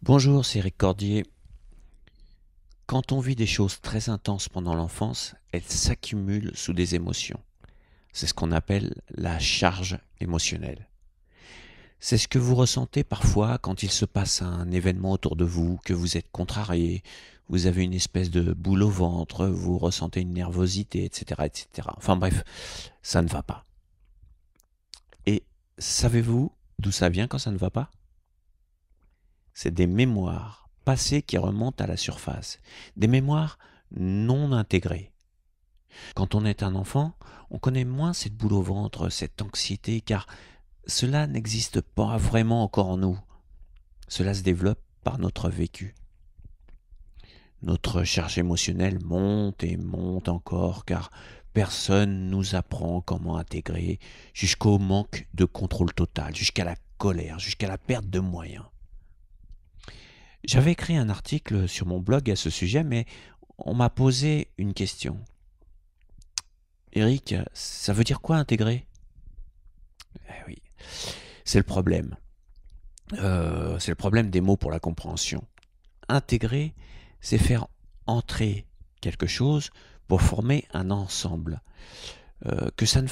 Bonjour, c'est Eric Cordier. Quand on vit des choses très intenses pendant l'enfance, elles s'accumulent sous des émotions. C'est ce qu'on appelle la charge émotionnelle. C'est ce que vous ressentez parfois quand il se passe un événement autour de vous, que vous êtes contrarié, vous avez une espèce de boule au ventre, vous ressentez une nervosité, etc., etc. Enfin bref, ça ne va pas. Et savez-vous d'où ça vient quand ça ne va pas? C'est des mémoires passées qui remontent à la surface, des mémoires non intégrées. Quand on est un enfant, on connaît moins cette boule au ventre, cette anxiété, car cela n'existe pas vraiment encore en nous. Cela se développe par notre vécu. Notre charge émotionnelle monte et monte encore, car personne nous apprend comment intégrer, jusqu'au manque de contrôle total, jusqu'à la colère, jusqu'à la perte de moyens. J'avais écrit un article sur mon blog à ce sujet, mais on m'a posé une question. Eric, ça veut dire quoi intégrer? Eh oui, c'est le problème. C'est le problème des mots pour la compréhension. Intégrer, c'est faire entrer quelque chose pour former un ensemble. Que ça ne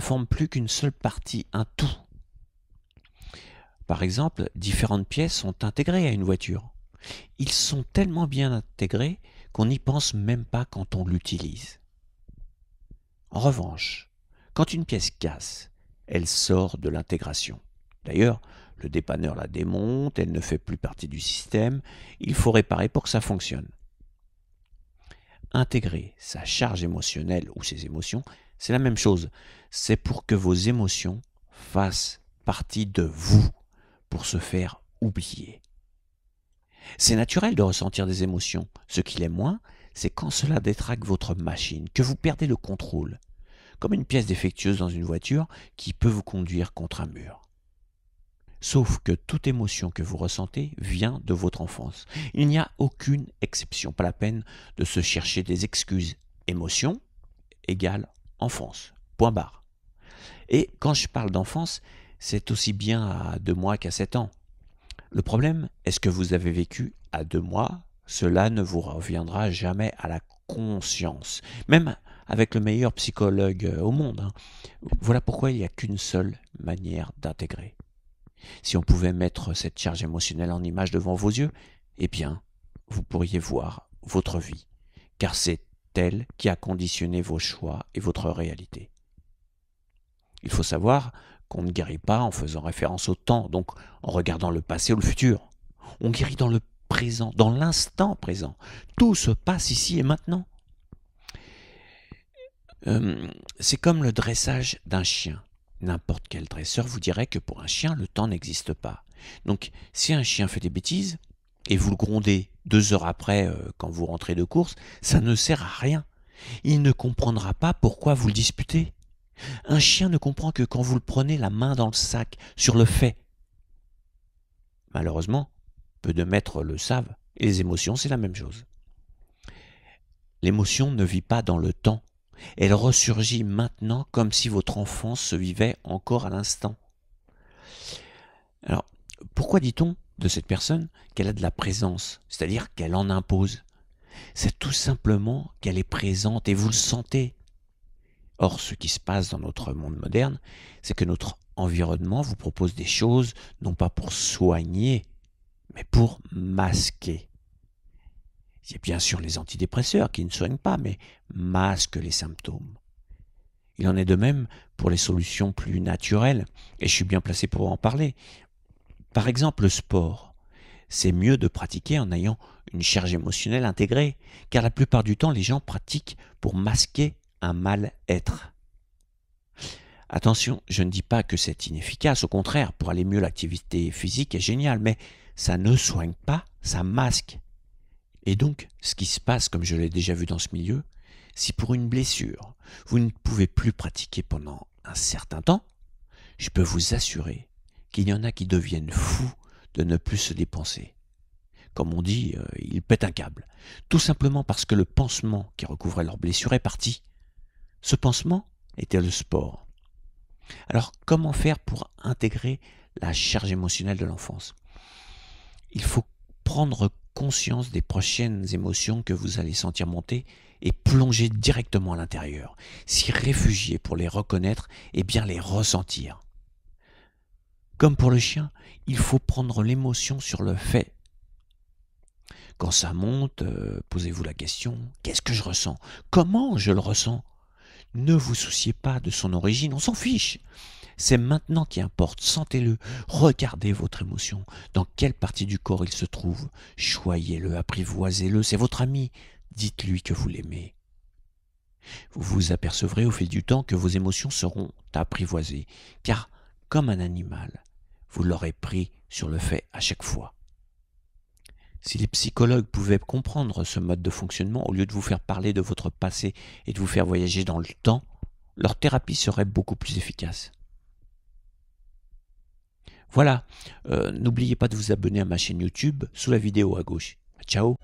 forme plus qu'une seule partie, un tout. Par exemple, différentes pièces sont intégrées à une voiture. Ils sont tellement bien intégrés qu'on n'y pense même pas quand on l'utilise. En revanche, quand une pièce casse, elle sort de l'intégration. D'ailleurs, le dépanneur la démonte, elle ne fait plus partie du système, il faut réparer pour que ça fonctionne. Intégrer sa charge émotionnelle ou ses émotions, c'est la même chose. C'est pour que vos émotions fassent partie de vous, pour se faire oublier. C'est naturel de ressentir des émotions. Ce qu'il est moins, c'est quand cela détraque votre machine, que vous perdez le contrôle, comme une pièce défectueuse dans une voiture qui peut vous conduire contre un mur. Sauf que toute émotion que vous ressentez vient de votre enfance. Il n'y a aucune exception, pas la peine de se chercher des excuses. Émotion égale enfance. Point barre. Et quand je parle d'enfance, c'est aussi bien à 2 mois qu'à 7 ans. Le problème est ce que vous avez vécu à 2 mois, cela ne vous reviendra jamais à la conscience, même avec le meilleur psychologue au monde. Voilà pourquoi il n'y a qu'une seule manière d'intégrer. Si on pouvait mettre cette charge émotionnelle en image devant vos yeux, eh bien, vous pourriez voir votre vie, car c'est elle qui a conditionné vos choix et votre réalité. Il faut savoir qu'on ne guérit pas en faisant référence au temps, donc en regardant le passé ou le futur. On guérit dans le présent, dans l'instant présent. Tout se passe ici et maintenant. C'est comme le dressage d'un chien. N'importe quel dresseur vous dirait que pour un chien, le temps n'existe pas. Donc, si un chien fait des bêtises, et vous le grondez 2 heures après quand vous rentrez de course, ça ne sert à rien. Il ne comprendra pas pourquoi vous le disputez. Un chien ne comprend que quand vous le prenez la main dans le sac, sur le fait. Malheureusement, peu de maîtres le savent, et les émotions, c'est la même chose. L'émotion ne vit pas dans le temps. Elle ressurgit maintenant comme si votre enfance se vivait encore à l'instant. Alors, pourquoi dit-on de cette personne qu'elle a de la présence, c'est-à-dire qu'elle en impose? C'est tout simplement qu'elle est présente et vous le sentez. Or, ce qui se passe dans notre monde moderne, c'est que notre environnement vous propose des choses non pas pour soigner, mais pour masquer. Il y a bien sûr les antidépresseurs qui ne soignent pas, mais masquent les symptômes. Il en est de même pour les solutions plus naturelles, et je suis bien placé pour en parler. Par exemple, le sport. C'est mieux de pratiquer en ayant une charge émotionnelle intégrée, car la plupart du temps, les gens pratiquent pour masquer un mal-être. Attention, je ne dis pas que c'est inefficace, au contraire, pour aller mieux, l'activité physique est géniale, mais ça ne soigne pas, ça masque. Et donc, ce qui se passe, comme je l'ai déjà vu dans ce milieu, si pour une blessure, vous ne pouvez plus pratiquer pendant un certain temps, je peux vous assurer qu'il y en a qui deviennent fous de ne plus se dépenser. Comme on dit, ils pètent un câble. Tout simplement parce que le pansement qui recouvrait leur blessure est parti. Ce pansement était le sport. Alors, comment faire pour intégrer la charge émotionnelle de l'enfance? Il faut prendre conscience des prochaines émotions que vous allez sentir monter et plonger directement à l'intérieur. S'y réfugier pour les reconnaître et bien les ressentir. Comme pour le chien, il faut prendre l'émotion sur le fait. Quand ça monte, posez-vous la question, qu'est-ce que je ressens? Comment je le ressens? Ne vous souciez pas de son origine, on s'en fiche. C'est maintenant qui importe, sentez-le, regardez votre émotion, dans quelle partie du corps il se trouve, choyez-le, apprivoisez-le, c'est votre ami, dites-lui que vous l'aimez. Vous vous apercevrez au fil du temps que vos émotions seront apprivoisées, car, comme un animal, vous l'aurez pris sur le fait à chaque fois. Si les psychologues pouvaient comprendre ce mode de fonctionnement, au lieu de vous faire parler de votre passé et de vous faire voyager dans le temps, leur thérapie serait beaucoup plus efficace. Voilà, n'oubliez pas de vous abonner à ma chaîne YouTube sous la vidéo à gauche. Ciao!